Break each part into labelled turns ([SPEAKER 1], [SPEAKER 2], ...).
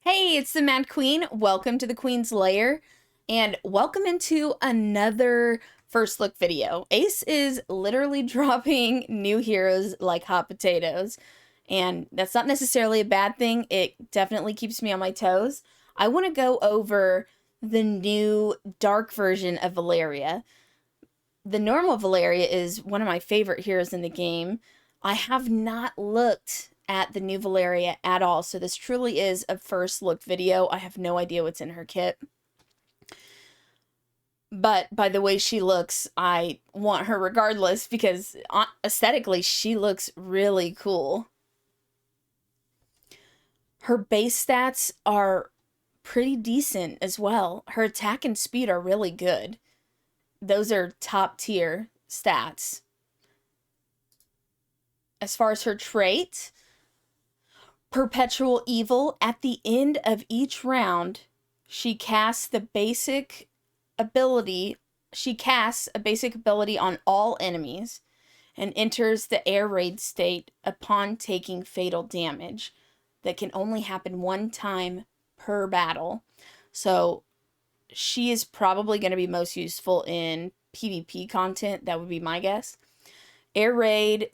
[SPEAKER 1] Hey, it's the Mad Queen. Welcome to the Queen's Lair, and welcome into another first look video. Ace is literally dropping new heroes like hot potatoes, and that's not necessarily a bad thing. It definitely keeps me on my toes. I want to go over the new dark version of Valeria. The normal Valeria is one of my favorite heroes in the game. I have not looked at the new Valeria at all, so this truly is a first look video. I have no idea what's in her kit. But by the way she looks, I want her regardless because aesthetically she looks really cool. Her base stats are pretty decent as well. Her attack and speed are really good. Those are top tier stats. As far as her trait, Perpetual Evil, at the end of each round, she casts a basic ability on all enemies and enters the air raid state upon taking fatal damage. That can only happen one time per battle. So she is probably going to be most useful in PvP content. That would be my guess. Air raid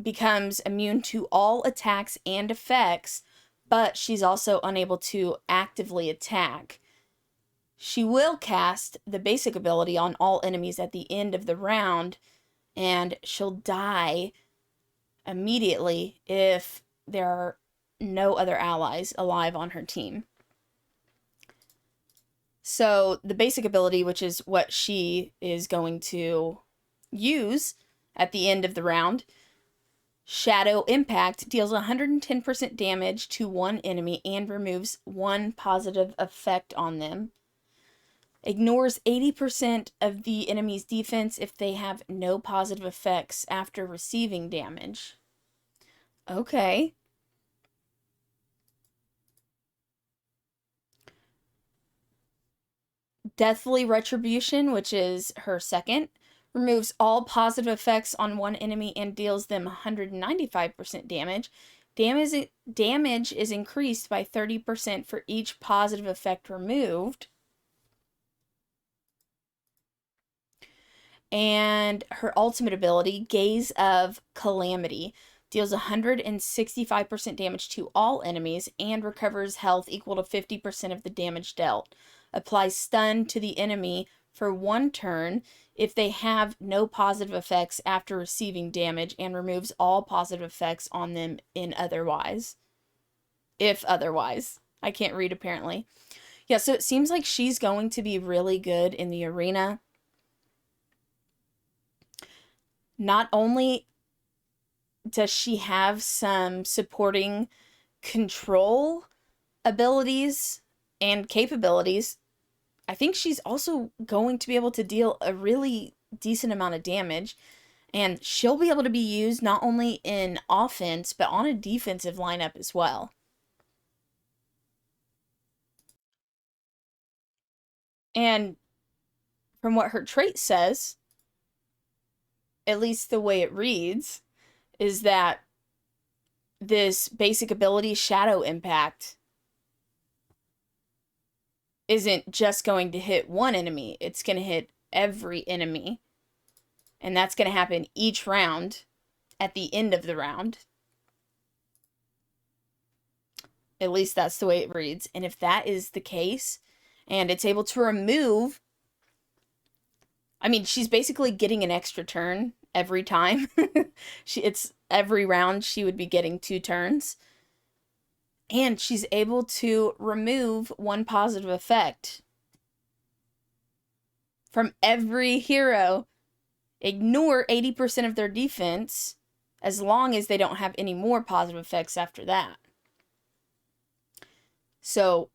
[SPEAKER 1] becomes immune to all attacks and effects, but she's also unable to actively attack. She will cast the basic ability on all enemies at the end of the round, and she'll die immediately if there are no other allies alive on her team. So the basic ability, which is what she is going to use at the end of the round, Shadow Impact, deals 110% damage to one enemy and removes one positive effect on them. Ignores 80% of the enemy's defense if they have no positive effects after receiving damage. Okay. Deathly Retribution, which is her second, removes all positive effects on one enemy and deals them 195% damage. Damage is increased by 30% for each positive effect removed. And her ultimate ability, Gaze of Calamity, deals 165% damage to all enemies and recovers health equal to 50% of the damage dealt. Applies stun to the enemy for one turn if they have no positive effects after receiving damage, and removes all positive effects on them if otherwise. I can't read apparently. Yeah, so it seems like she's going to be really good in the arena. Not only does she have some supporting control abilities and capabilities, I think she's also going to be able to deal a really decent amount of damage, and she'll be able to be used not only in offense, but on a defensive lineup as well. And from what her trait says, at least the way it reads, is that this basic ability, Shadow Impact, isn't just going to hit one enemy, it's going to hit every enemy. And that's going to happen each round at the end of the round. At least that's the way it reads. And if that is the case, and it's able to remove, I mean, she's basically getting an extra turn every time. It's every round she would be getting 2 turns. And she's able to remove one positive effect from every hero. Ignore 80% of their defense as long as they don't have any more positive effects after that. So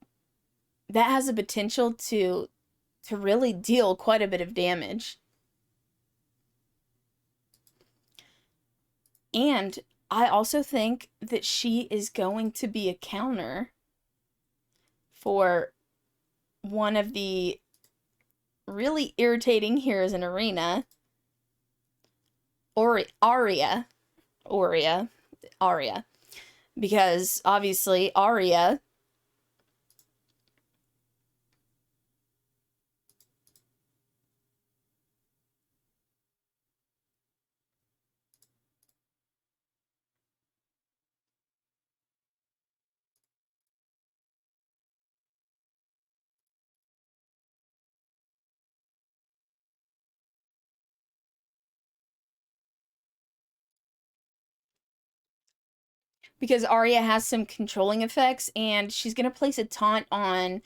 [SPEAKER 1] that has the potential to really deal quite a bit of damage. And I also think that she is going to be a counter for one of the really irritating heroes in Arena, Aria. because obviously Arya, because Arya has some controlling effects, and she's going to place a taunt on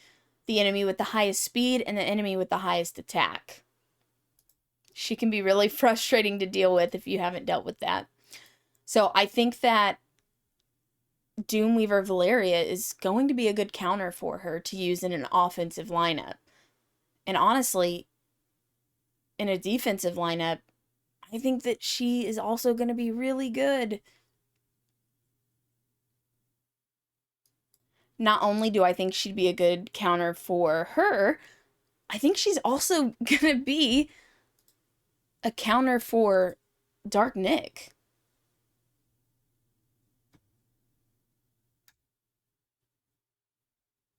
[SPEAKER 1] the enemy with the highest speed and the enemy with the highest attack. She can be really frustrating to deal with if you haven't dealt with that. So I think that Doomweaver Valeria is going to be a good counter for her to use in an offensive lineup. And honestly, in a defensive lineup, I think that she is also going to be really good. Not only do I think she'd be a good counter for her, I think she's also going to be a counter for Dark Nick.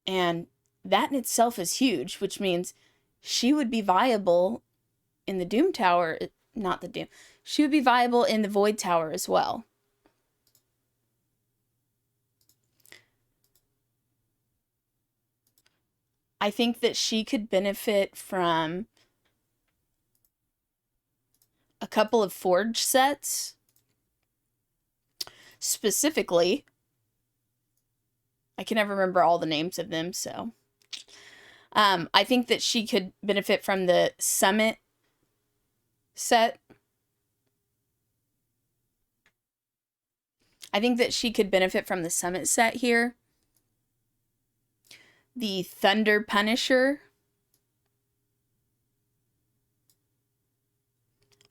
[SPEAKER 1] And that in itself is huge, which means she would be viable in the Doom Tower, not the Doom. She would be viable in the Void Tower as well. I think that she could benefit from a couple of Forge sets. Specifically, I can never remember all the names of them, so. I think that she could benefit from the Summit set. I think that she could benefit from the Summit set here. The Thunder Punisher.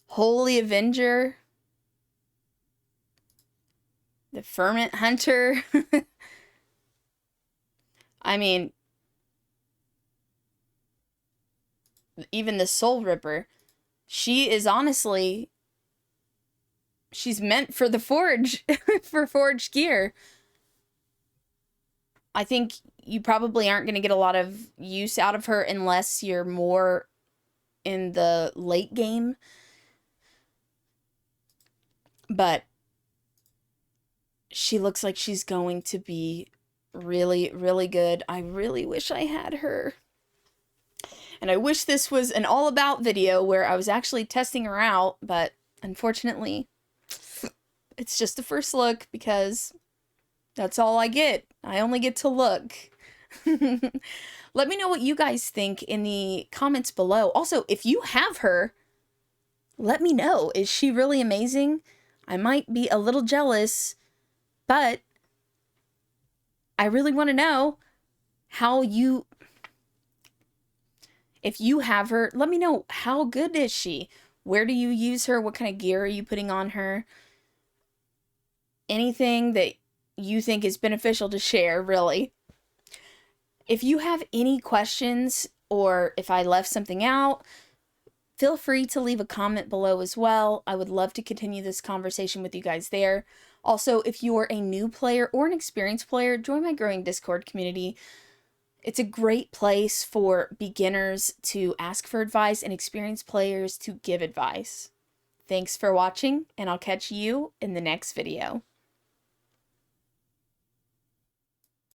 [SPEAKER 1] Holy Avenger. The Ferment Hunter. I mean, even the Soul Ripper. She is honestly, she's meant for the Forge, for Forge gear. I think you probably aren't going to get a lot of use out of her unless you're more in the late game. But she looks like she's going to be really, really good. I really wish I had her. And I wish this was an all-about video where I was actually testing her out, but unfortunately, it's just a first look because that's all I get. I only get to look. Let me know what you guys think in the comments below. Also, if you have her, let me know. Is she really amazing? I might be a little jealous, but I really want to know how you... If you have her, let me know, how good is she? Where do you use her? What kind of gear are you putting on her? Anything that you think is beneficial to share, really. If you have any questions or if I left something out, feel free to leave a comment below as well. I would love to continue this conversation with you guys there. Also, if you are a new player or an experienced player, join my growing Discord community. It's a great place for beginners to ask for advice and experienced players to give advice. Thanks for watching, and I'll catch you in the next video.